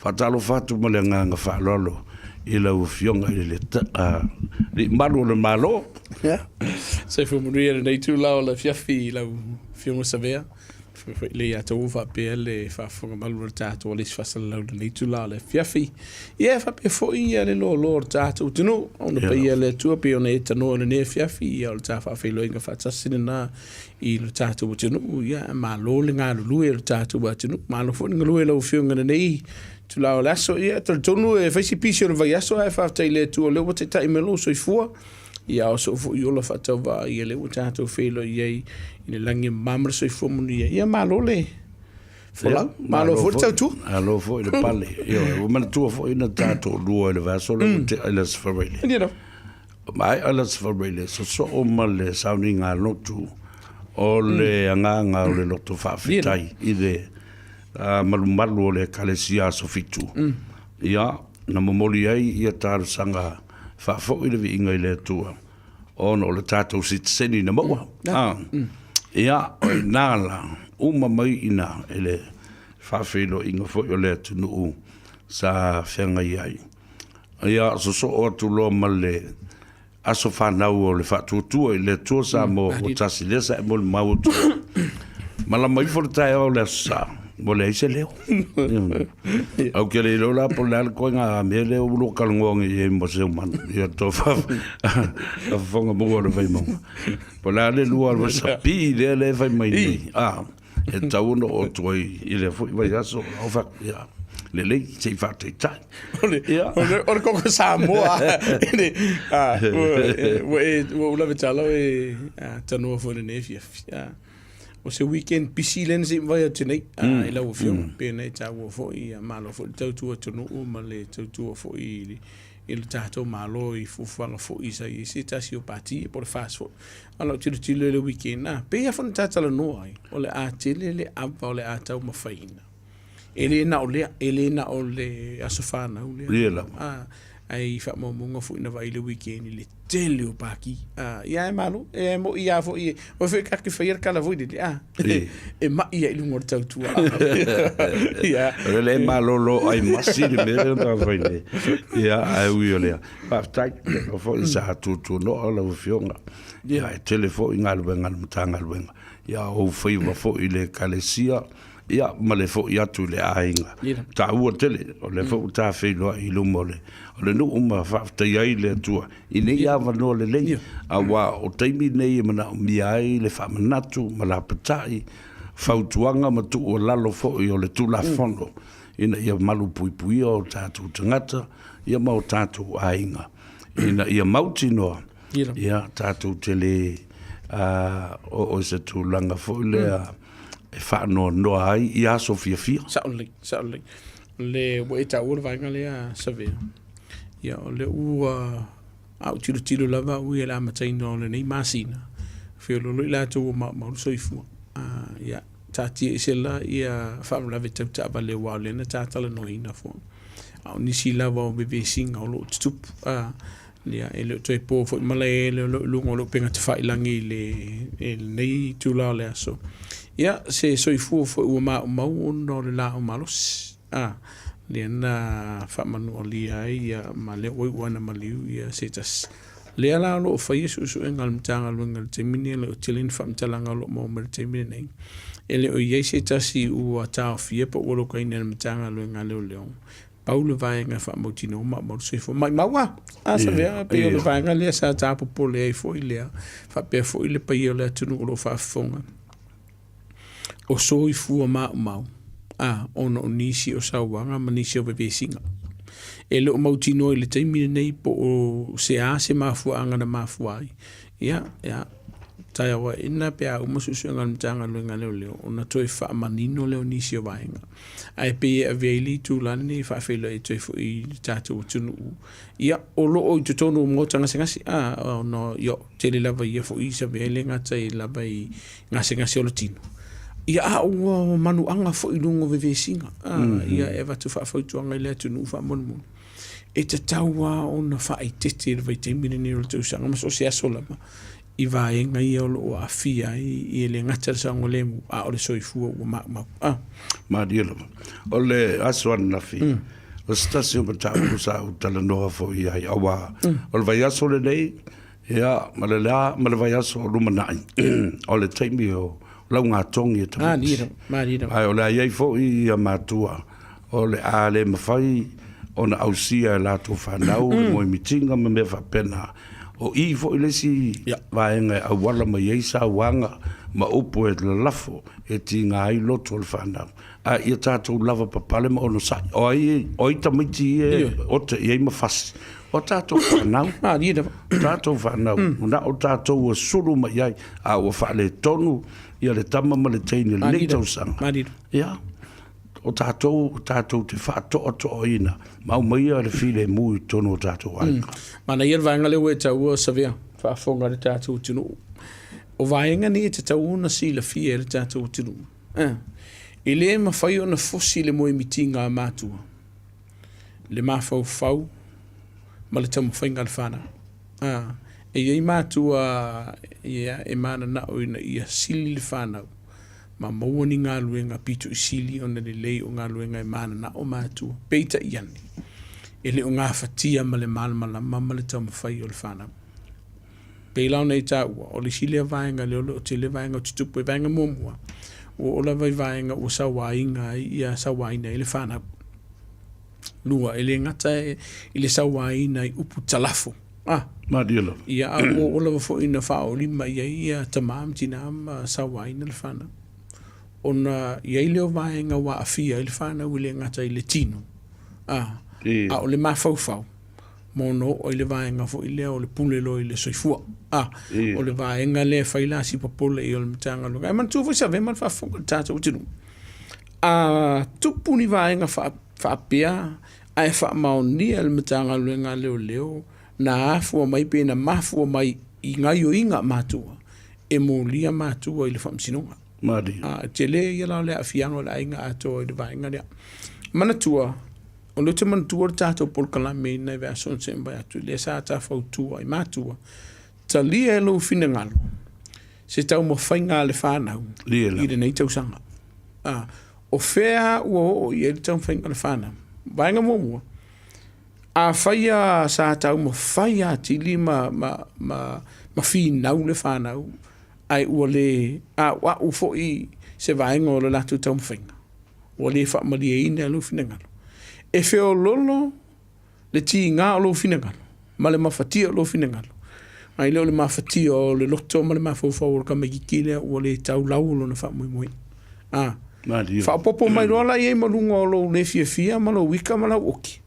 Fatalo fatu mo le nganga falolo I lau fionga I le li malu le malo. Ja. Sai fu muria nei tu lau la fiafi lau fionga savea. Le ya to fa pe le fa fonga malu tato le fa sala lau nei tu lau le fiafi. Ia fa pe fo ia le lo tato tunu on pe ia le tu pe on e tano ne fiafi ia le ta fa fe lo inga fa tasina na I le tato tunu ia malo le nga lu le tato tunu malo fo nga lu le fionga nei tu la laso ia tonu e faisi pisio le vai aso e fa tai le tu le o te tai melo so I fua ia o so fu yo la fa tava ia le o tato felo ia I le langi mamra so I fu mu ia malo le fola malo fu tau tu alo fu le pale io o man tu fu ina tato lu le vaso le te alas farele ia mai alas farele so o mal sounding a lotu o le anga o le lotu fa fitai I le malu le kalesia so fitu ia na momoli ai ia tar sanga fa fo I le vinga I le tua ono le tato sit seni na mo ia nala uma mai ina ele fa felo inga fo yo le tunu sa fenga ai ia so o tu lo male aso fa na o le fa tu le tu sa mo o tasi le sa mo mau tu mala mai fo tai o le sa mo le se leo au ke le lola por la ko nga me le o lo kalngong e mo se man ia to fa fonga mo le vai mo por la le luar va sa pi le vai mai e tau no o toi I le fo vai aso o fa ia le se fa te tai o ko sa mo o la vetalo e tano fo le nefia o se weekend pisilen se vai atinei I la o fio pe nei ta o fo I malo fo tau tu tonu o male tau tu fo I il tato malo I fu fanga fo I sa I se tasio parti por fast fo ala tilo le weekend na pe ya fo tata la no ai o le a tele le ava o le a tau mafaina ele na o le asofana o le ai fa mo mo fu ina vai le weekend le tele o paki ia malo mo ia fo I o fe ka ke fair kala vo de e ma ia I lungo tau tu ia le malo lo ai masi de me da vai ia ai ui ole pa tai o fo sa tu no ala o fionga ia telefo ingal bengal mutanga benga ia o foi fo I le kalesia ia male fo ia tu le ainga ta u tele o le fo ta fe lo I lu mole o le no uma fa ta ia le tu I ne ia va no le le a wa o taimi nei mana mi ai le fa manatu mala patai fa tuanga ma tu o lalo fo I o le tu la fondo ina ia malu pui o ta tu tangata ia mau ta tu ainga ina ia mauti no ia ta tu tele o se tu langa fo le e fa no ai ia Sofia certainly le weta ur vanga le save ia le u au tiro lava u ia la matai no le nei masina fe lo la tu ma soifu ia tati sela ia fa la veta ta vale wa le na tata le no ina fo au ni si lava o bebe singa o lo tup ia ele toi po fo male le lo penga te fa ilangi le nei tu la le aso ia se soifu fo u ma no le la o malos le na fa manu lia ia male o wana maliu ia se tas le ala lo fa yesu su engal mtanga lo ngal temini le tilin fa mtalanga lo mo mer temini nei ele o yese tasi u ata fie po lo ko ina mtanga lo ngal le Paulo vai nga fa motino ma se fo mai mawa sa vera pe lo vai nga le sa ta po le fo ile fa pe fo ile pe ile tunu lo fa fonga o so I fu ma ono nisi o sawanga manisi o bebesinga ele o mautino ile taimi nei po o se mafu anga na mafu ai ia tai wa ina pe a mo su nga mtanga lo nga le ona toi fa manino le nisi o vainga ai pe aveli tu lani fa felo e toi fu I tatu tunu ia o lo o tu tonu mo tanga ngasi no yo tele lava ia fu I sa vele nga tai lava I ngasi o tino ia o manu anga fo I lungo vevesinga ia eva tu fa tu anga le tu nu fa mon e te taua ona fa I tete le vai te mini ni o tu sanga ma so se asola i vaenga i o afia i le ngata sa ngolemu a o le soifua o ma ma dielo o le aswan na fi o stasio mata o sa o tala no fo ia ia wa o le vai aso le nei ia ma le vai aso o lumanai o le taimi o lau ngā tongi e tamuti ai o le ai fo i a matua o le a le mawhai o na ausia la to whanau le moi mitinga me me whapena o i fo i lesi vaenga a wala ma yeisa wanga ma upo e le lafo e ti ngā i loto le whanau a ia tātou lava papale ma ono sai o i tamiti e o te i ma fasi o tātou whanau tātou whanau na o tātou o suru ma iai a o whale tonu ia le tama ma le teine le neitau sanga ia o tātou te whātoa ina mau mai a le while mui tono o tātou aika mana ia vaenga leo e tau o savea whaafonga le tātou tunu o vaenga ni e te tau una si la fia le tātou tunu i le ma whai o na fosi le moe mitinga a mātua le mawhau whau ma le tamu whainga le whana e iei mātua e mana na o ina ia sili le whanau ma maua ni ngā luenga pito i sili o na le lei o ngā luenga e mana na o mātua peita i ani e le o ngā whatia ma le malmala ma le tamu whai o le whanau peilau nei tā ua o le sili a vaenga le o te le vaenga o tutupu e vaenga muamua o la vai vaenga o sa wainga ia sa waina i le whanau lua e le ngata i le sa waina i upu talafo Madielo. Ia o la fo ina fa o lima ia tamam tinam sa waina le whanau ona ia leo vaenga wa afia i le whanau i le ngata i le tino o le mawhauwhau mono o le vaenga fo i leo o le pulelo i le soifua o le vaenga le whaila si papole i o le mitanga lunga e man tu fo sa ve man whafonga tata utinu tupuni vaenga whaapea ai whaamaunia le mitanga lunga leo na afua mai pe na mafua mai i ngai o inga matua e mo lia matua i le whamsinonga Madi. Te le ia la le afiango la inga ato i le vaenga lea. Manatua, o le te manatua le tātou polkala me nei vea son semba atu, le sa ta fautua i matua, ta lia e lo fina ngalo, se tau mo whainga le whanau, i le nei tau sanga. O whea ua o i e le tau whainga le whanau, vaenga mua, a whaia sa tau mo whaia ti li ma whinau le whanau, ai ua le wa u fo i se vaenga o le latu tau mwhainga. Ua le whaamali e ina lo finangalo. E feo lolo le ti ngā o lo finangalo. Ma le mawhatia o lo finangalo. Ai leo le mawhatia o le loto ma le mawhauwhau o ka magikile ua le tau lau lo na whaamui moi. Whaapopo mai rola i e malunga o lo le fia ma lo wika ma lau oki.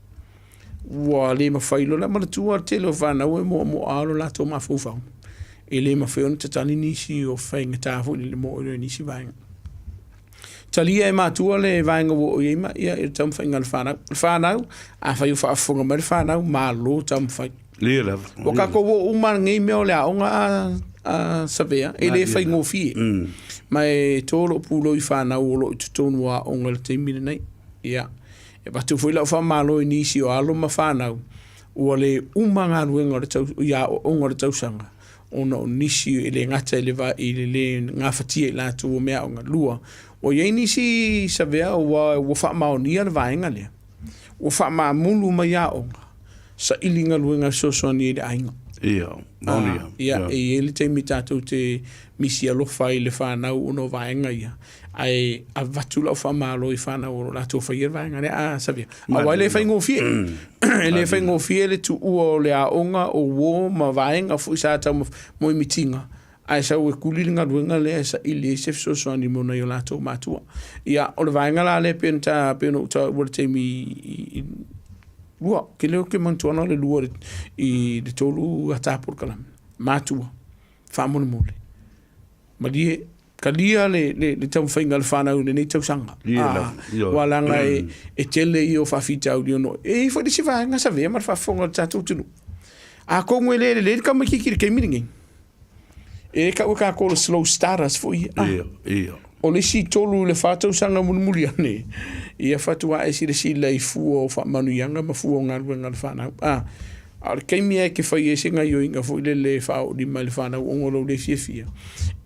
Ua le mawhailo la ma le tua te lo whanau e mo alo lato mawhauwhau. E le mawhiona te tani nisi o whainga tāwhu ni le mo o nisi vaenga. Talia e mātua le vaenga wo o iema ia e tamu whainga le whanau. Le whanau, a whai o whaafunga mai le whanau, mā lo tamu whai. Lera. O kako wo umar ngei mea o le aonga a savea, e le whai ngōwhie. Mai tōlo pūlo i whanau o lo i tutonu a onga le teimine nei. Ia. E batu fwila o whamalo i nisi o alo ma whanau. Ua le umanga ruenga o onga le tausanga. Ona o nisi e le ngata i le ngā whatia i lātu o mea o ngā lua. O iei nisi sa vea o whaamao nia le vaenga lea. O whaama mulu mai a onga. Sa ilinga luenga sosoani e le ainga. Ia, maunia. Ia, e le teimi tātou te misi alofa i le whanau ono vaenga ia. Ai a vatula o whamalo i whanau o lātou whaia vaenga lea. Sa vea. A wai le whaingo fie. E le whaingo fie le tu ua o le a onga o wo ma vaenga fu isa tau mo i mitinga. Ai sa ue kulilinga ruenga lea sa ili e sef sosoani mona i o lātou mātua. Ia, o le vaenga la le pena uta ua le teimi lua, ke leo ke mantuana le lua i le tolu a tāpur kalam. Mātua. Whamone mole. Ma lie, ka lia le tau whainga le whanau le nei tau sanga. Walanga e tele i o whawhitau li ono. E whai si vaenga sa vea mar whafonga tātou tunu. A kongo e le ka makikiri kei miringi. E ka ua ka kola slow starters fo i. O le si tolu le whātau sanga munumuli ane. Ia whatua e si le si lei fuo o whamanu ianga ma fuo ngā ruenga le whanau. Al kaimia ke fai e singa yo inga fo le fa di mal fa na o lo le fia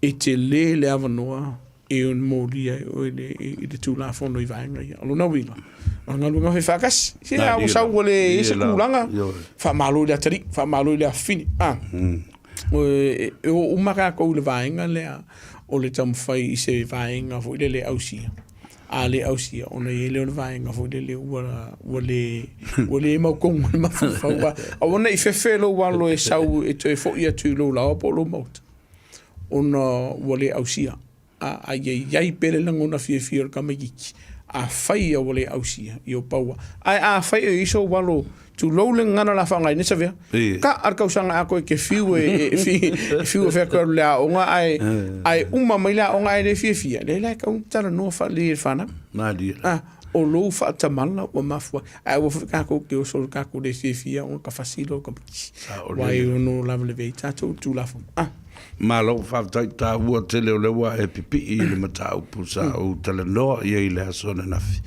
e te le avanoa e un molia o le tu la fo no i vanga ya lo na wila nga lunga fe fakas si a o sa o le se kulanga fa malo le atri fa malo le afini o maka ko le vanga le o le tam fai se vanga fo le ausia ale ausia ona ele ona vanga fo le o le ma kong ma fa ona I fe lo walo e sau e to fo ia tu lo la po lo mot ona wale ausia a ye pele lang ona fi ka magiki a fai o le ausia I o paua a fai e iso walo tu lo le ngana la fanga ni savia ka ar ka usanga ako ke fiu e fiu fe ko le onga ai uma mai la onga ai le fi le la ka un tala no fa le fana na di o lo fa tamala o mafua ai wo ka ko ke o so ka ko le fi on ka fasilo ka wai no la le veita tu la fo malo fa ta wo tele le wa e pipi le mata o pusa o tele no ye le sona na fi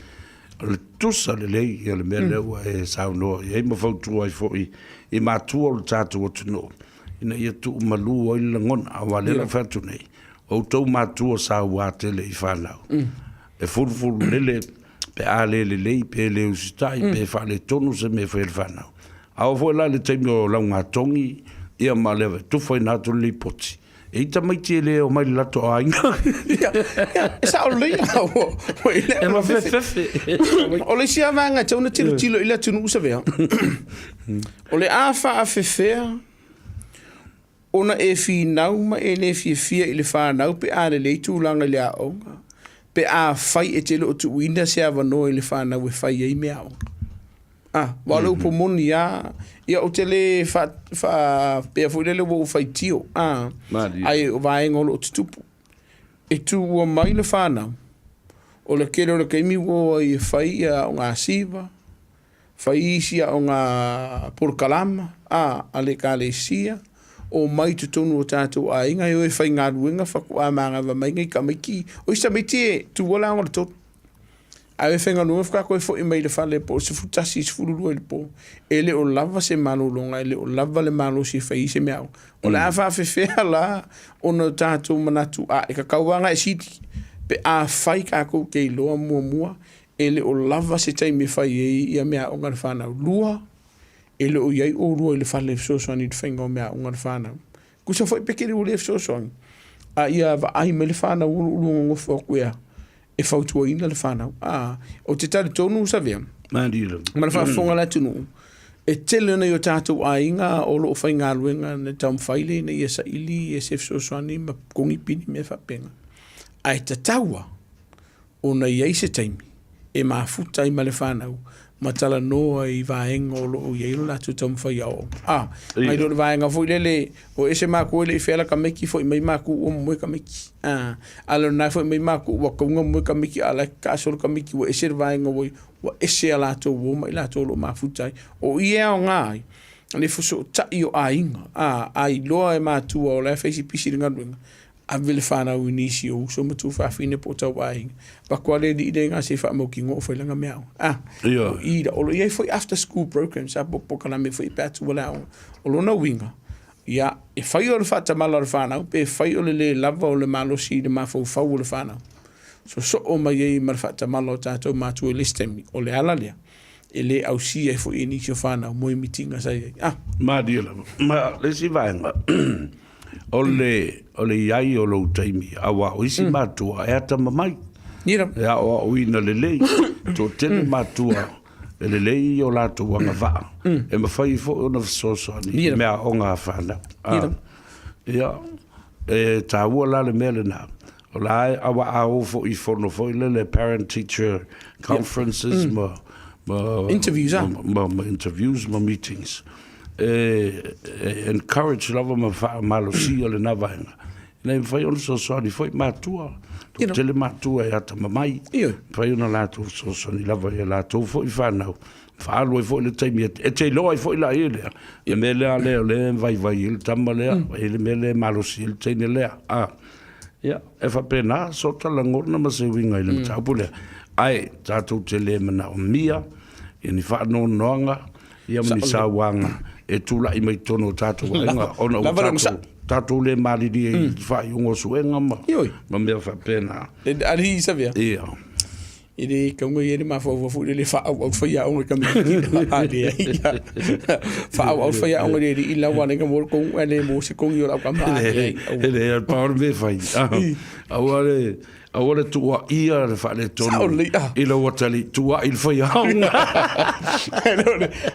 le tusa le ye le mele wa e sa no ye mo fa tu ai fo I ma tu o tatu o tu no ina ye tu malu o le ngon a wa le fa tu nei o to ma tu o sa wa tele I fa la e fu le pe ale le pe le ustai pe fa le tonu se me fa fa na a o fo la le temio la nga tongi ia maleve tu foi na tu li poti e ta mai te le o mai lato ai sa o le o ile ma fe o le sia vanga tona tilo ile tu no savea o le afa a fe ona e fi nau ma e le fi ile fa nau pe ale le tu langa le o pe a fai e tele o tu winda se ava no ile fa na we fai e me ao walo po moni ia o tele fa pe fo le wo fai tio ai vai ngolo tupu e tu o mai le fa na o le kero le kemi wo I fai a nga siva fai sia o nga por kalama ale kalesia o mai tu tonu o tatu a inga e fai ngā ruenga whaku a maanga wa mai ngai kamiki o isa mai te tu wala ngora tot a e whenga nua whaka koe fo I mai le whale po se futasi se fururua le po e le o lava se malo longa e le o lava le malo se fai se meao o le awha whewhea la o no tatu manatu a e ka kauanga e siti pe a fai ka kou kei loa mua e le o lava se taimi fai e ia mea o ngana whanau lua e le o iai o rua I le whale fsosoani te whainga o mea o ngana whanau. Kusa fwoi pekere o le fsosoani. A ia va ai me le whanau ulu ngofo kuea e whautua ina le whanau. O te tari tonu sa vea. Mandira. Ma le whafonga la tunu. E tele na I o tātou a inga o lo whainga luenga na taum whaile na ia sa ili e se fsosoani ma kongi pini me whapenga. A e tataua o na iai se taimi e mafuta I ma le whanau. Matala noa I vaenga o loo yeilo la tu tam fai ao. Mai do vaenga foi lele o ese maku le fela ka meki foi mai maku o mo ka meki. Alo na foi mai maku wa ko mo ka meki ala ka so ka meki o ese vaenga o ese ala to o mai la to lo mafutai. O ia o ngai. Le fuso ta io ainga. Ai loa e matu o le fesi pisi ngadunga. A vile whana o inisio, so matu whawhine po tau wainga. Pa kua le di ide ngā se wha mo ki ngō whailanga meao. O ida, o lo iei foi after school programs, a popo kana me foi pētu wala o lo na winga. Ia, e whai o le whata mala o le whanau, pe whai o le lava o le malosi le mawhau whau o le whanau. So o mai ei mar whata mala o tātou mātu e listemi, o le ala lea. E le au si e foi inisio whanau, mo I mitinga sa iei. Ma dila, ma le si vaenga. Ole iai o lo taimi awa o isi matua e ata mamai Nira ya o ina lelei to tele matua lelei o la to wanga va e ma fai fo ona so ni me a onga fana ya e ta wala le melena o la awa a fo I fo no fo le parent teacher conferences ma interviews interviews ma meetings encourage lava malo si ole na vaenga nei fai on so ni foi matua to tele matua e ata mamai fai ona la to so ni lava e la to foi fanau fa lo foi le taimi e te lo foi la ele e me le vai il tamale ele me le malo si il tene le ya e fa pena so tala ngorna ma se winga ile tapule ai tatou tele mana o mia e ni fa no nonga ia mi sa wanga e tula I mai tono tātou ainga ona o tātou le malidi e whai ungo suenga ma mea whapena. Ali Savia. Ia. Ele kaunga ele ma fo le fa au fa o ka mi ali fa au fa ya o le ila wale ka mo ko ele mo se ko yo la ka ma ele power me fai awale tua ia le fa le tono ila watali tua il fa ya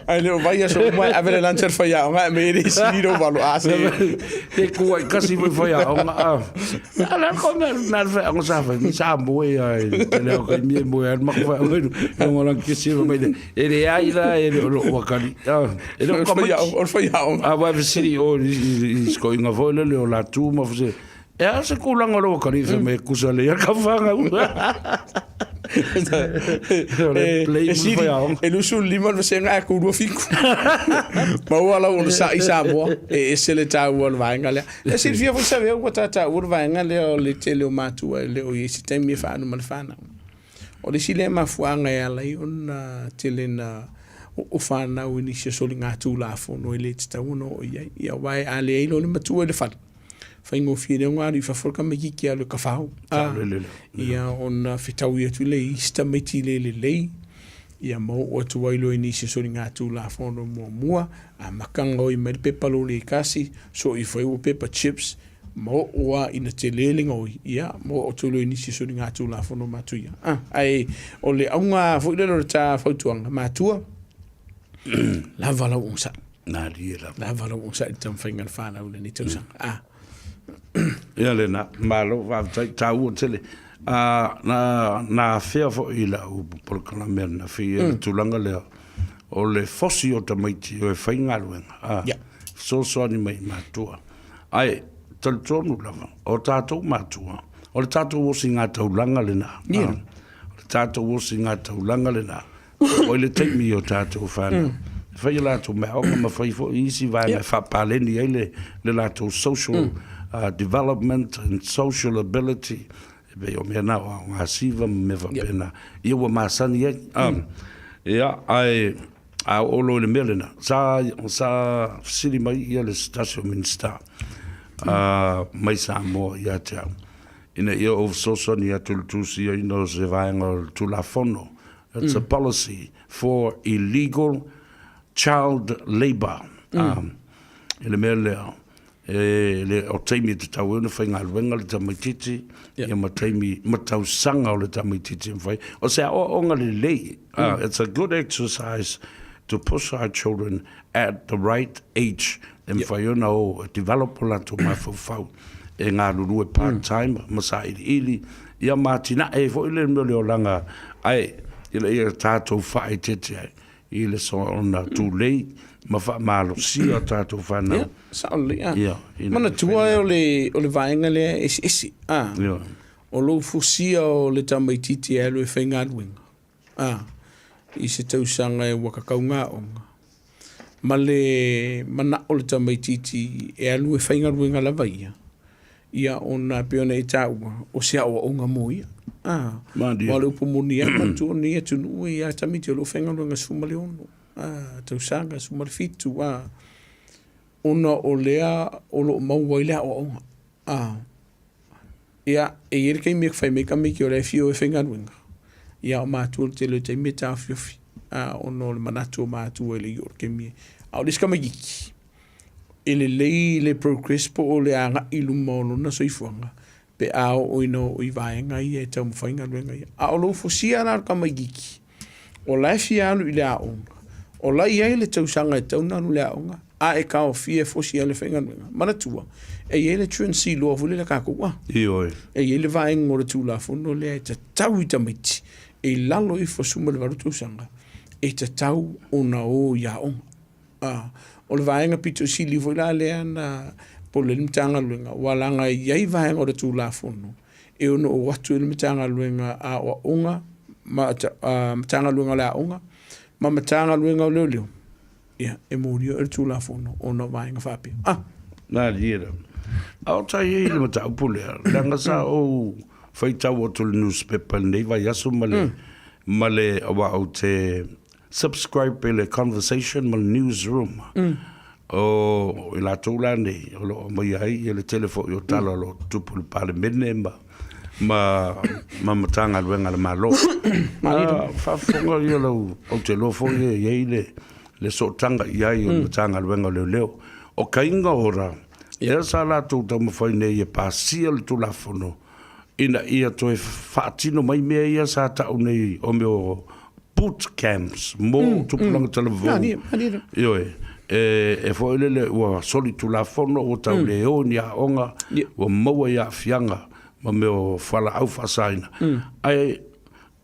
ai vai so mai avere lancer fa ya ma me ri si no valo ase te ko kasi fa ya ala ko na fa ngo sa fa sa mo ya ele ko mi mo ya ma fa ngo la que si me ele ai la ele o wakali ele ko fa ya va si o is going a voler le la tu ma fa e a se kulanga lo ka rife me kusa le ka fanga e lu sul lima no se nga ku do fiku ma wala un sa isa mo e se le ta wol va ngale e se via vo sabe o ta wol va ngale o le tele o matu le o yesi tem mi fa no mal fa na o le sile ma fuanga ya la un tele na o fa na o ni se so linga tu la fo no le ta uno ya vai ale lo le matu le fa faingo fie ngari fa forka me ki le ka fau ia on fitau ia tu le ista me ti le ia mo o tu wailo ni se so nga tu la fono mo mua a makango I me pepa lo le kasi so I foi o pepa chips mo wa ina te lelingo ia mo o tu lo ni se so nga tu la fono matuia ai o le aunga fo le ta fautuanga matua la vala unsa na ria la vala unsa tam fainga fa na le ni tu sang ia le na malo va tau tele na fea fo I la u por kana merna fea tulanga le o le fosi o tamaiti o e whainga ruenga so ni mai matua ai taltonu lava o tātou matua o le tātou o singa taulanga le na o le tātou o singa taulanga le na o le teimi o tātou whana whai la tu mea oka ma whai fo isi vai me whapaleni ai le la tu social development and social ability be o mea nao a ngā siva me whapena ia wa masani ai ia ai a olo le melena sa siri mai ia le stasio minister mai sa mo ia te au ina ia o social ia tulutusi ia ino se vaenga tulafono it's a policy for illegal child labor ele mele le o taimi te tau ena whai ngā luenga le tamaititi ia mataimi matau sanga o le tamaititi mwhai o se o onga le lei it's a good exercise to push our children at the right age and whai ona o develop la to mawhau e ngā lulu e part-time masa ili ia mātina e fo ile mele o langa ai ile ia tātou whai tete ai ile so ona too late ma fa malo si o tātou whanau sauli mana tua o le vaenga le esi o lo fusia o le tamaititi e lo e whainga ruenga I se tausanga e wakakaunga onga ma le mana o le tamaititi e alu e whainga ruenga lava ia ona peona e taua o sea o onga mo ia ma le upomoni e matu ni e tunu ia tamiti o lo whainga ruenga sumale ono tausanga sumale fitu ona o lea o lo mau lea o onga ia e ere kai me fai me ka me ki o le fio e whainga ruenga ia o mātua te le te me tā fiofi ono le manatu o mātua e le ior ke me au leska magiki ele le progress po o le anga ilu molo na soifuanga pe ao o ino o I vaenga I e tau mwhainga ruenga ia a o lo fosia na ka magiki o laifi anu I le aonga o lai ai le tausanga e tau nanu le aonga a e ka o fie fosia le whainga ruenga manatua e le truancy loa vule le kakua e le vaenga o le tūla fono le e ta tau I tamaiti e lalo I fosuma le varutu sanga e ta tau o na o ia onga o le vaenga pito si li voila le ana po le mtanga luenga walanga iai vaenga o le tūla fono e ono o watu le mtanga luenga a o onga mtanga luenga le a onga ma mtanga luenga o leo ia e morio le tūla fono o na vaenga whape na lira au tai e le mata upule langa sa o faitau o tulu newspaper nei vai aso male awa o te subscribe le conversation mal newsroom o i la tula nei o lo mai ai le telefone o tala lo tupu le pale mene ma matanga luenga le malo fa fonga yo lo o te lo fo ye le so tanga ia o matanga luenga le leo o kainga ora ia sa la tu ta mo foi nei pa sil tu la fono ina ia to fatino mai me ia sa ta nei o meu boot camps mo tu planga telefone yo e foi le o soli tu la fono o ta le o nia onga o mo ia fianga ma meu fala au fasaina ai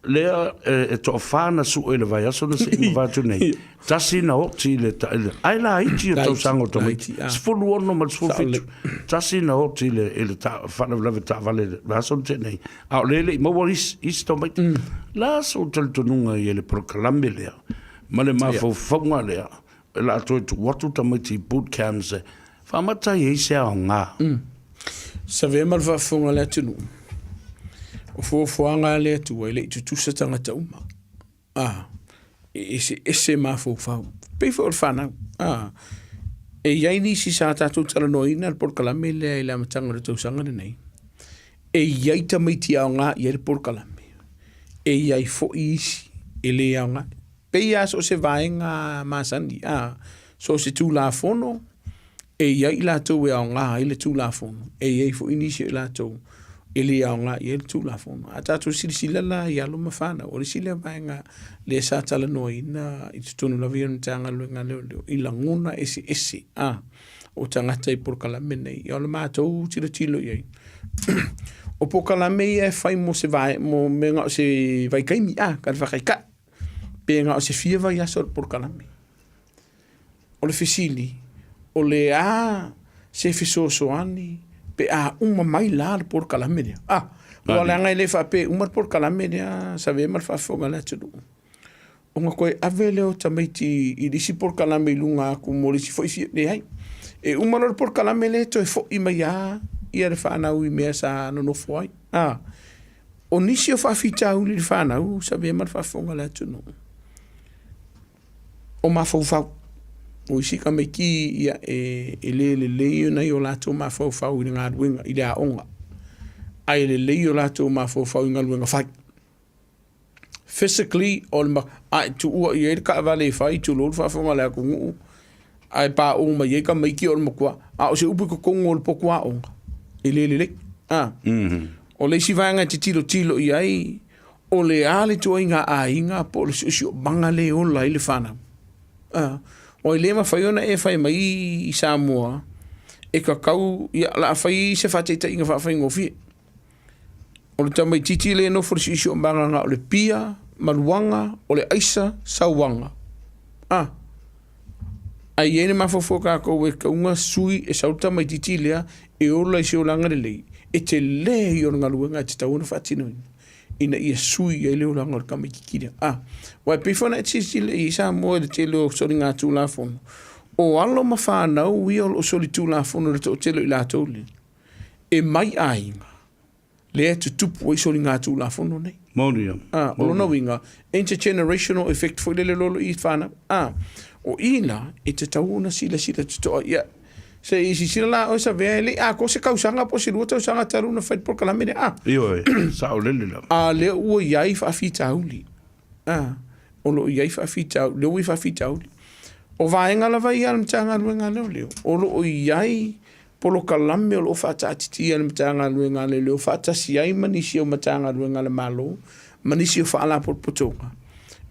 lea e to fana su ele vai aso no se va tu nei tasina o tile ai la iti to sango to mai sfulu ono mal sfulu tasina o tile ele ta fana lave ta vale aso te nei a lele mo waris isto mai la so tel to nunga ele proclame lea male ma fo fonga lea la to watu ta mai boot camps fa mata ye se nga sa ve mal va fonga le tunu o foanga le tu ele tu sa tanga tauma ese ma fo pe fo fana e yai ni si sa ta tu tala no ina por kalame le la matanga tu sanga nei e yai ta mai ti nga ye por kalame e yai fo isi ele nga pe ya so se va nga masandi so se tu la fono e yai la tu we nga ile tu la fono e yai fo inisi la tu ele nga ye tu la fono ata tu sila la ya lo mafana o sila va nga le sa tala no ina i tu no la vion tanga lo nga le i la nguna ese o tanga tai por kala mene yo le mato tilo ye o por kala me e fai mo se vai mo me nga se vai kai mi ka va kai ka pe nga se fie va ya sol por kala me o le fisili o le se fiso so ani pe uma mai lar por calamene wala nga le fa pe uma por calamene sabe mal fa fonga la tsu o nga ko avele o tamaiti i disi por calamene lunga ku mo si foi fi nei e uma lor por calamene to fo i mai ia le fa na u me sa no foi o nisi o fa fita u le fa na u sabe mal fa fonga la tsu o ma fo fa o isi ka me ki ia le na yo la to ma fo fa u nga winga i da onga ai le yo la to ma fo fa u nga winga fa physically on ma tu u ye ka vale fa i tu lo fa fo nga la ku ai pa o ma ye ka me ki on mo kwa o se upu ko ngol po kwa onga le o le si va nga tilo i ai o le ale to inga inga po le si banga le o la ile fana o le ma faiona e fai mai i Samoa e ka kau ia la fai se fa te inga fa fai ngofi o le tamai titi le no for si o banga nga o le pia maluanga o le aisa sauanga ai ene ma fofo ka ko e ka unga sui e sauta mai titi le e o la si o langa le e te le i o nga luenga te tauna fa tino ina ia sui e leo langa o kama kikira wai pifona e tisi le i Samoa le te leo sori ngā tū la fono o alo ma whanau i o sori tū la fono le to telo i la tōle e mai ainga le e tutupu i sori ngā tū la fono nei Monium o lona winga intergenerational effect fo le lolo i whana o ina e te tauna sila tutoa ia se isi sila la o sa vele ko se kausanga po se luta usanga taruna fai por calamene io sa o lele la le o iai fa fita uli o lo iai fa fita le ui fa fita uli o vaenga la vai al mtanga luenga leo o lo iai polo kalame o lo fa tatiti al mtanga luenga leo fa tasi ai manisi o mtanga luenga le malo manisi o fa ala por potonga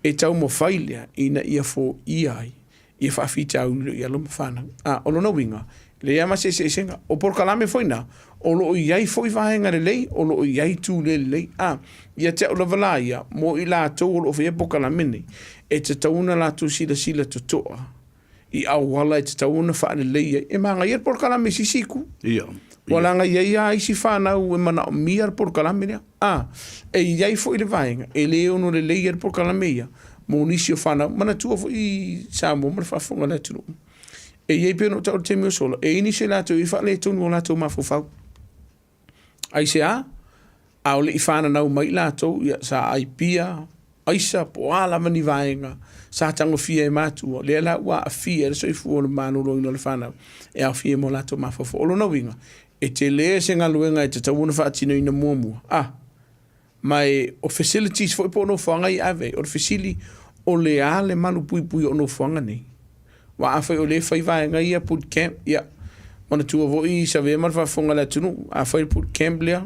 e tau mo failia ina ia fo iai ia fa fita uli ia lo mfana o lo no winga le ama se senga o por kalame foina o lo iai foi vaenga le lei o lo iai tu le lei ia te o lavalaia mo i la to o fe por kalame e te tauna la tu sila toa i au wala e te tauna fa le lei e manga ia por kalame sisiku ia wala nga ia i si fa na u mana miar por kalame e iai foi le vaenga e le ono le lei por kalame ia mo nisi o fa na mana tu i Samoa ma fa fonga la tu e ye pe no ta te mio solo e inisi la tu i fa le tu no la tu ma fo fa ai se o le i fa na mai la tu ia sa ai pia aisa po ala mani vaenga sa tango fia e matu le la wa fia le soifu o le manu lo ino le fana e a fia mo lato mafofo o lo na winga e te le se nga luenga e te tawuna whaatino ina muamua mai o facilities fo ipo no whanga i ave o facility o le a le manu pui pui o no whanga nei wa a whai o le whai vaenga ia put camp ia mana tua vo i sa ve mar whafonga la tunu a whai put camp lea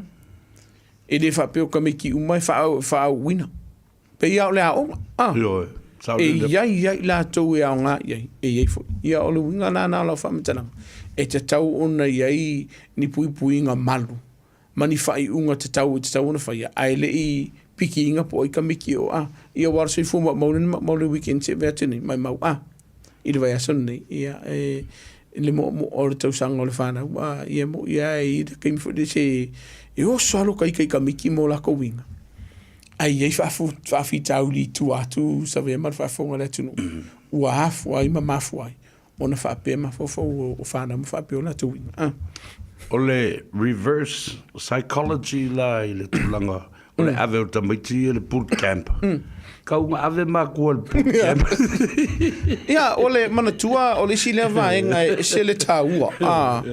e le whapeo kamiki umai wha wina pe ia o le a onga e iai la tau e ao ngā iai fo ia o le winga nā lau whamatananga e te tau ona iai ni pui pui ngā malu mani whai unga te tau ona whai ai le i piki inga po i kamiki o ia wara soi fu maule weekend se vea tini mai mau i le vai asana nei ia le mo o le tau sanga o le whana ia mo ia i te kaimi fo de se e o salo kai kamiki mo la ko winga ai ei whaafi tau li tu atu sa vea mar whaafonga le tunu ua hafu ai ma mafu ai ona whaapea mafofo o whana ma whaapea o la tu winga o le reverse psychology la i le tulanga o le ave o tamaiti le boot camp kaunga ave makua le boot camp ia o le manatua o le si le vaenga e se le taua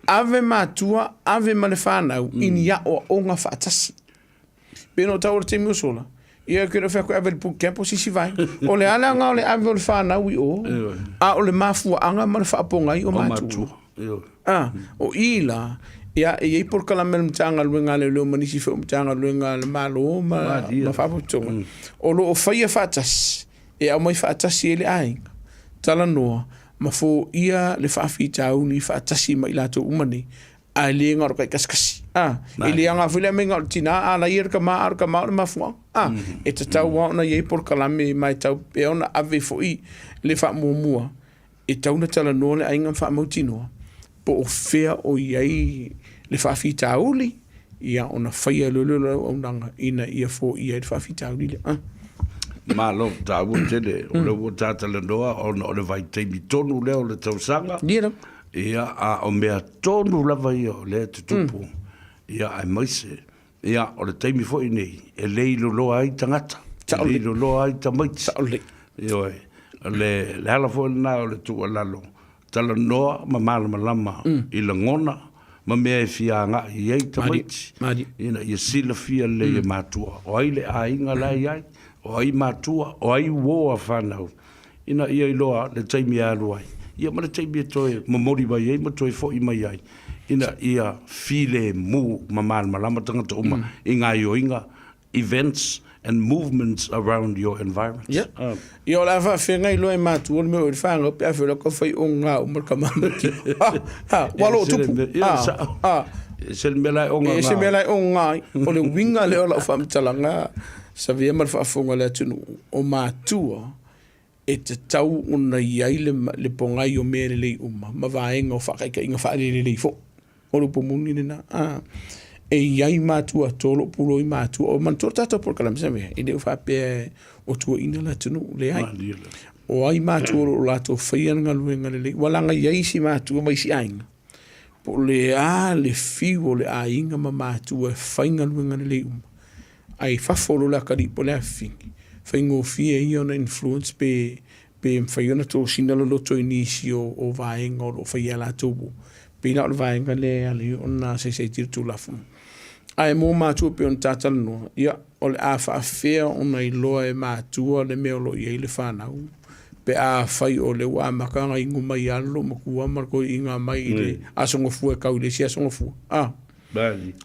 ave matua ave ma le whanau ini ia o onga whaatasi peno tau o te miusola ia kero whako ave le boot camp o sisi vai o le ala nga o le ave o le whanau i o o le mafua anga ma le whaapongai o matua o ila ia e ei por kala mel mtanga luenga le lo manisi fo mtanga luenga le malo ma fapo tonga o lo o faia fatas e au mai fatas ele ai tala no ma fo ia le fafi tau ni fatasi mai lato umani a le ngor kai kaskasi ele anga fule me ngor tina ala ir ka ma ma fo e te tau wa na ei por kala me mai tau pe ona ave fo i le fa mua e tau na tala no le ainga fa mo tino po o fea o iai le whawhitauli ia ona whaia lulula o nanga ina ia fo ia le whawhitauli le ma lo tāu tele o le o tātala noa o le vai teimi tonu leo le tausanga ia a o mea tonu lava ia o le tutupu ia ai maise ia o le teimi fo i nei e leilo loa ai tangata leilo loa ai tamaiti ia le hala fo na o le tua lalo tala noa ma malama i la ngona ma mea e fia nga i ei tamaiti ina i sila fia le e matua o ai le a inga lai ai o ai matua o ai woa whanau ina ia i loa le taimi alu ai ia ma le taimi e toe ma mori mai ei ma toe fo i mai ai ina ia file mu ma malama tangata uma i ngā ioinga events and movements around your environment. Io la fa fenga i loe matu o me o fanga pe afela ko fai o nga o mar kamama ki. Walo tupu. Se mela o nga. Se mela o nga o le winga le o la fa mtalanga sa via mar fa fonga le tunu o matu e te tau una iai le ponga i o mere le uma ma vaenga o fa ka inga fa le fo. O lo pomuni na e iai mātua tolo pulo i mātua o mantua tato por kalam same e deu fa pe o tua ina la tunu le ai o ai mātua o lato whaian ngaluenga le walanga iai si mātua mai si ainga po le a le fiu o le a inga ma mātua whainga luenga le ai fafolo la kari po le a fingi whaingo fia i ona influence pe mwhaiona to sinalo loto inisi o vaenga o whaia la tobu pina o vaenga le ali ona se tiru tu lafu ai mo mātua pe on tātala noa ia o le a whaafea ona i loa e mātua le mea lo i eile whanau pe a whai o le wa makanga i ngumai alo makua marko i ngā mai i le asonga fua kau le si asonga fua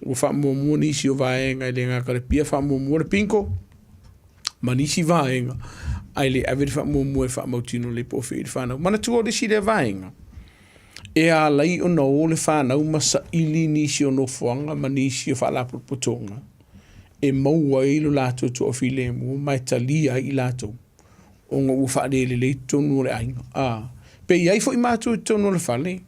o wha mua nisi o vaenga i le ngā kare pia wha mua le pinko ma nisi vaenga ai le averi wha mua e wha mautino le pofe i le whanau mana tua le si le vaenga e a lai o na o le whanau masa ili nisi o no fuanga ma nisi o whaalapu putonga e maua i lo lato to o file mu mai talia i lato o ngā ua whaadele le tonu le ainga pe iai fo i mātu tonu le whale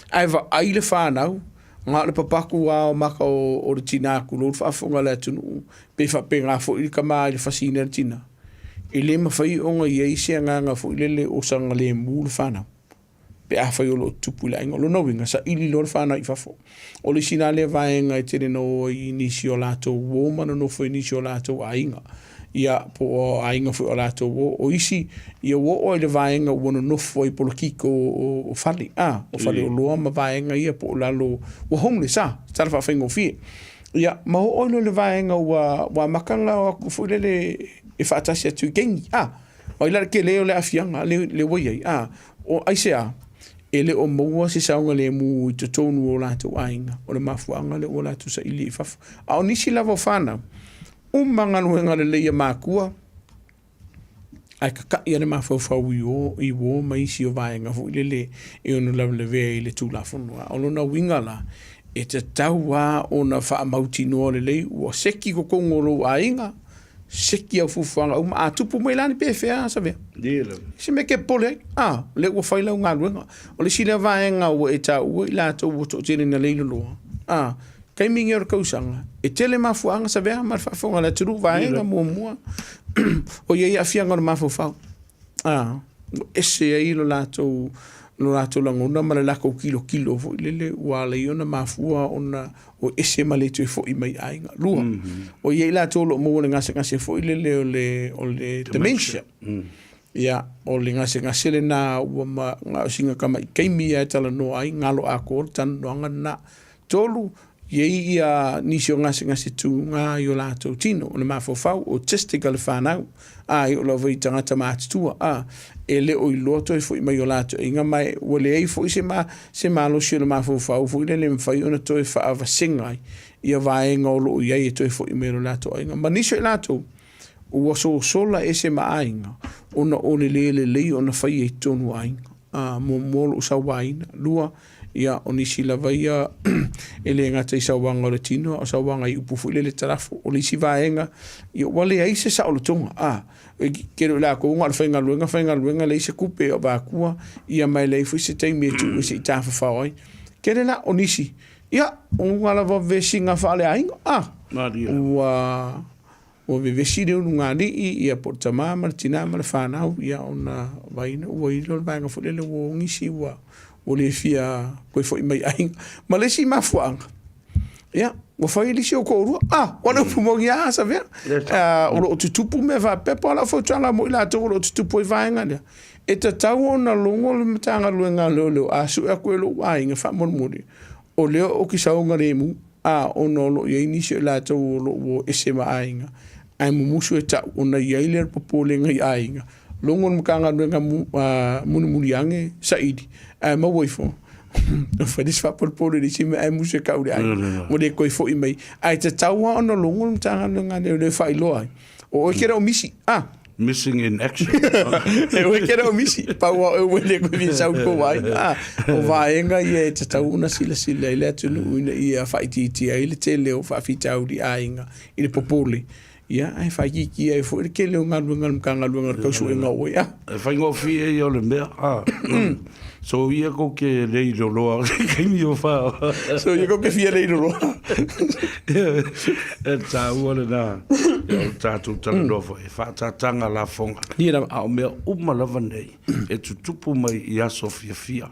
ai wa ai le whanau ngā le papaku o maka o le tinaku lo le whaafonga le tonu pe whape ngā fo i ka maa i le whasina le tina e le mawhai o ngā iai se ngā fo i le o sanga le mu le whanau pe a fai o lo tupu la inga lo no winga sa ili lo whana i fafo o le sina le vaenga i tere no i nisi o lato woma no fo i nisi o lato a inga ia po o ainga fu o lato o isi ia o le vaenga o no foi po kiko o fali o fali o loa ma vaenga ia po lalo o homeless tala fa fengo fi ia ma o le vaenga wa makanga o fu le e fa tasi tu gengi o ila ke le le afianga le wai o aisea ele o moa se saunga le mu i tonu o lato ainga o le mafuanga le o lato sa ili fafu o nisi lavo fana manga nuenga le leia makua ai ka ia le mafau i wo mai si o vaenga fu le e ono la le ve le tu la fonu o lona winga la e te taua ona fa mauti no le o seki ko kongolo ainga seki au fufuanga o ma tupu mai lani PFA sa ve dile se me ke pole le o faila nga luenga o le sila vaenga o e ta o la to o to tele na le lo kai mingi o kausanga e tele mafuanga sa vea mar fafonga la turu vaenga mua o ye afianga ma fofau ese ai lo lato langona ma la ko kilo fo le wala yona mafua ona o ese maleto fo i mai ainga lua o ye lato lo mo ngase fo le dementia ia o le ngase le na o ma singa kama kai mia tala no ai ngalo akor tan no ngana tolu ye ia nisio ngase tu nga yo lato tino o le mafofau o testigal fanau ai o lo vai tangata matua ele o iloto e foi mai o lato inga mai o le ai foi se ma lo sio le mafofau foi le mfai ona to e fa ava singai ia vai ngolo ia e to e foi mai o lato inga ma nisio lato o sola ese ma ainga ona o le ona fai e tonu ainga mo sa waina lua ia o nisi lava ia ele ngata i sauanga o le tino o sauanga i upufu le tarafu o nisi vaenga ia wale ai se sa o le tonga kero la ko unga whainga luenga le se kupe o bakua ia mai le fu se teimi tu se tafa fai kere la o nisi ia unga lava vesinga fale ainga o vevesi de unga li ia portama martina mal fanau ia ona vaina o ilo vaenga fu le o ngisi o le fia koe foi mai ai ma le si mafuanga ia o fai li si o ko ona pumongi sa vea o tutupu me va pepa la fo tala mo la to o tutupu i vaenga le e te tau ona longo le matanga luenga lolo su e ko lo ainga fa mon muri o le o ki saunga le mu ono lo ye inicio la to o ese ma ainga ai mu musu e ta ona ye le popole ngai ainga longo mkanga luenga muni ange saidi ma woi fo fa dis fa polo di si me mu se kauri ai mo de koi fo i mai ai te taua ona longo mtanga luenga le fa i loai o kera o misi missing in action o kera o misi pa wa o le ko vi sa ko vai o vaenga ye te tauna sila ile tu ina ia fa ti ai le tele o fa fitau di ainga ile popole ia ai fa ki ai fo ke le ngal kanga luenga ka su nga o ia fa ngo fi e yo le me so ia ko ke le lo ke mi o fa so ia ko ke fi le lo e ta wala na o ta tu tala do fo e fa ta tanga la fonga o me uma lava nei e tutupu mai ia sofia fia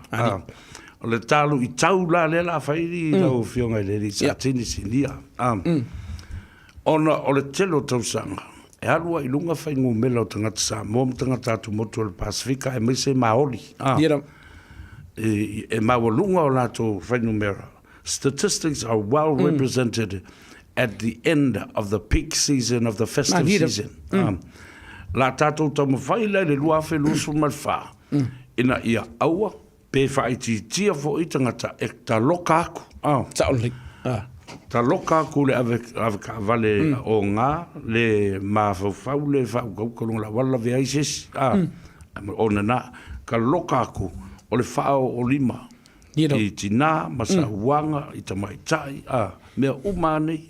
o le talu i tau la le la fa i o fionga le sa tini sinia ona o le telo tausanga e alua i lunga fai ngu mela o tangata sa mom tangata atu motu o le Pasifika e mai se maoli e mawalunga o lato fai numera statistics are well represented at the end of the peak season of the festive season la tatou tamawhai le lua fe lusu malfa ina ia aua pe whaititia fo i tangata e ta loka aku ta loka ku le ave ka vale o nga le ma fa le fa ko la wala ve ai ses ona na ka loka ku o le fa o lima i tina masa wanga i tamai tai me umane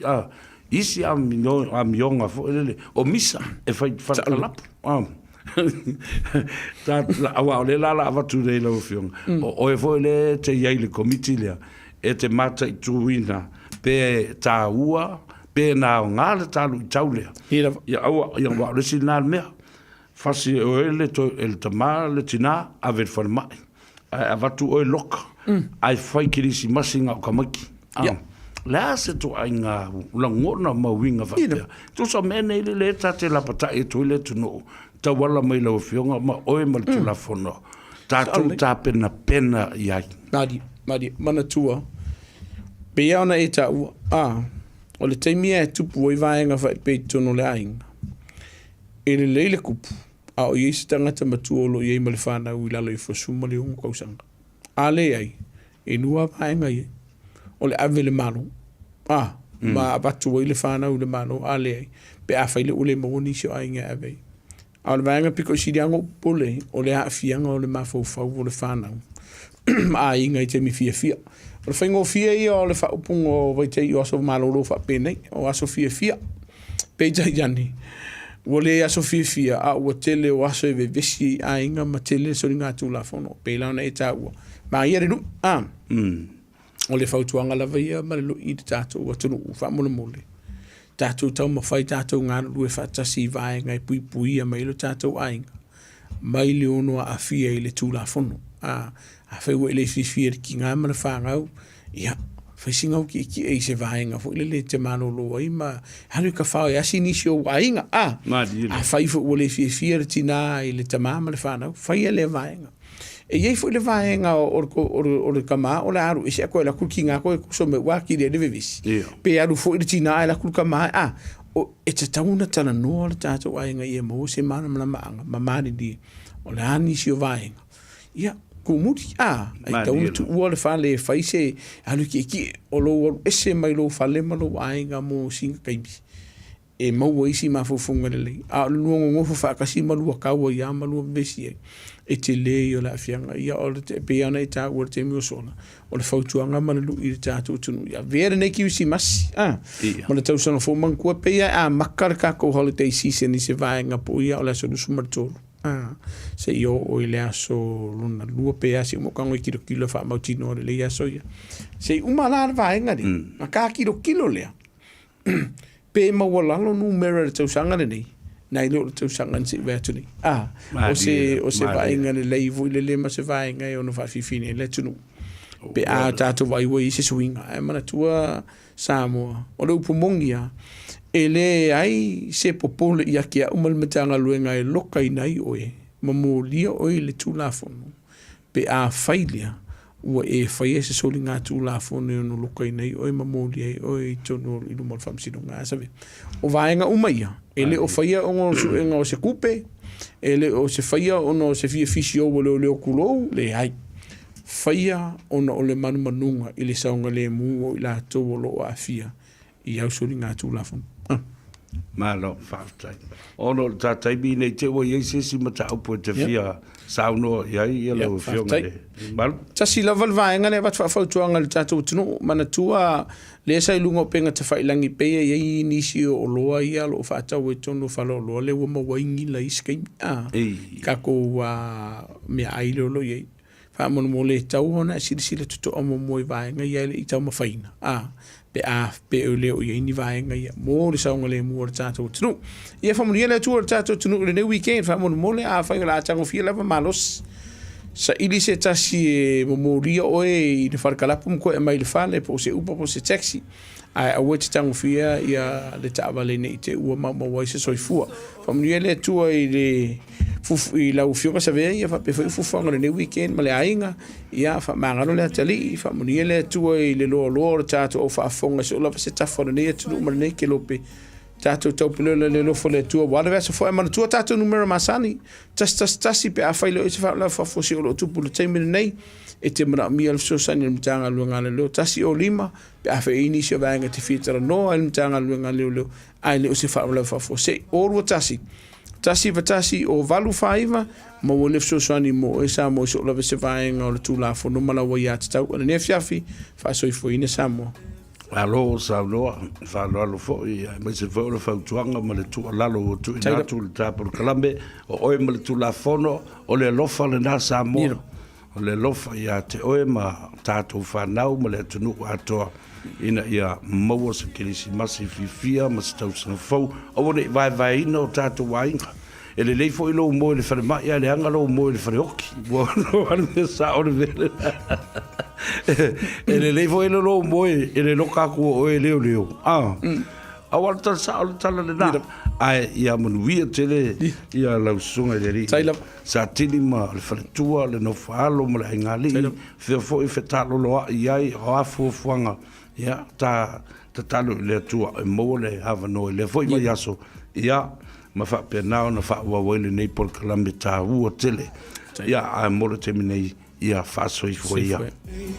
isi amionga fo le o misa e fa lap ta awa le la va tu le lo fiong o e fo le te ye le committee le e te mata i tuina pe ta ua pe na ngale talu taule ya awa ya wa le sinal me fasi o ele to el tama le tina ave formai avatu o loka ai fai kirisi masinga o kamaki la se to ainga la ngona mawinga fa tu so mene le tate la pata e to le tu no ta wala mai lo fionga ma oe mal tu la fono ta tu ta pena ya madi mana tua pe ona e ta o le taimia e tupu o i vaenga fa pe tono le ainga e le leile kupu o i se tangata matua lo i e male whana ui lalo i fosuma le ungu kausanga a le ai e nua vaenga i o le ave le malo ma abatu o i le whana u le malo a le ai pe a whaile ule maoni si o ainga ave a le vaenga piko si diango pole o le haafianga o le mafau o le whana a inga i te mi fia o le whaingo fia i o le whaupung o waite i o aso malolo wha penei o aso fia peita iani o le aso fia a ua tele o aso e vevesi a inga ma tele so ringa tu la fono peila na e ta ua ma ia redu o le whautuanga lava ia ma le lo i te tātou ua tunu u wha mole tātou tau ma whai tātou ngāna lue whatasi vaenga i pui a mailo tātou a inga mai le ono a fia i le tu la fono a whaiwa ele fia ki ngā mana whāngau ia whaisingau ki e se vaenga fo ile le te mano loa i ma haru ka whao e asi nisi o wainga a whaifo o le fia tina i le tamama le whanau whaia le vaenga e iei fo ile vaenga o le kama o le aru isi a koe la kulki ngā koe kuso me waki le visi pe aru fo ile tina e la kulka maa o e te tauna tala noa le tātou ainga i e mo se mana mana maanga ma mani di o le anisi o vaenga ia kumuti ai tauna tu ua le whale e whaise alu ki o lo ese mai lo whale malo ainga mo singa kaimi e maua isi mafufunga lelei a luongo ngofo whakasi malua kaua ia malua besi e te lei o la fianga ia o le te peana e tā ua te mio sona o le whautuanga malalu i le tātou tunu ia vera nei ki usi masi ma le tausana fo mankua pea a makara kako holiday season i se vaenga po ia o le aso nusu maratolu se io o le aso luna lua pea se mokango i kilo wha mautino o le aso ia se umala le vaenga ni ma ka kilo lea pe mawalalo numera le tausanga le nei nai lo le tausanga nsi vetu ni o se vaenga le leivu i le ma se vaenga e ono whawhiwhine le tunu pe a tātou waiwai se swinga e mana tua Samoa o le upumongia e le ai se popole ia kia umalmatanga luenga e loka i nai oe mamolia oe le tūlafono pe a whailia ua e whaia se soli ngā tūlafono e no loka i nai oe mamolia e oe i tono i lumal whamsino ngā sawe o vaenga umaia e le o whaia o ngō suenga o se kupe e le o se whaia o no se fia fisio o leo kulou le hai whaia o na o le manumanunga i le saunga le mua i la tō o lo a fia i au soli ngā tūlafono malo faftai ono tatai bi nei te o yese si mata upo te fia sauno ia lo fionga mal tasi lava vaenga le wat fautuanga le tatu tunu mana tua le sai lungo penga te failangi pe ia inisi o loa ia lo fata o tono falo lo le wo mo waingi la iske ka ko wa me ai lo ye fa mo le tau hona sile tuto o mo vaenga ia le tau ma faina pe o leo ia ni vaenga ia mo le saunga le mo le tātou tunu ia fa mo le tua le tātou tunu le weekend fa mo le a fa la tango fia lava malos sa ili se tasi mo ria oe i le farkalapu ko e mai le fale po se upa po se taxi a wet tango fia ia le tavale nei te ua mama wai se soifua fa mo le tua i le fufu i la ufioka sa vea ia fa pe fufu anga le weekend ma le ainga ia fa mangalo le atali fa mo le tua i le lo le tato o fa fonga se ola se tafo le tu ma le ke lope tato topilo le lo fo le tua wala vesa fo e ma tua tato numero masani tasi pe a failo se fa la fa fo se o tu pu le time nei e te mara mi al so sani le mtanga luanga le tasi o lima pe a fe ini se vanga te fitara no al mtanga luanga le ai le o se fa la fa fo se o ro tasi vatasi o valu faiva mo o lefso sani mo e sa mo so la se vaenga o le tula fo no mala wa ya tau o ne fiafi fa so fo ine samo alo sa lo fa lo fo ia me se fo lo fa tuanga mo le tu lalo tu ina tu ta por kalambe o mo le tula fono o le lofa le na samo o le lofa ia te oe ma tātou whanau ma le tunu atoa ina ia maua sa kirisi masi fifia ma sa tau sana fau o ne vai ina o tātou wainga e le leifo ilo mo le whare mai le anga lo mo le whare hoki no ane me sa o le vele e le le foi lo moe e le loka ku o e leo awal tal sa tal le na ai ia manuia tele ia la sunga de ri sa tili ma le fatua le no falo ma le ngali fe fo fe talo lo ia ha fu fuanga ia ta talo le tua e mo le hava no le foi ma yaso ia ma fa pena na fa wa wele nei por kalamita u tele ia a mo le terminei ia fa so i foi ia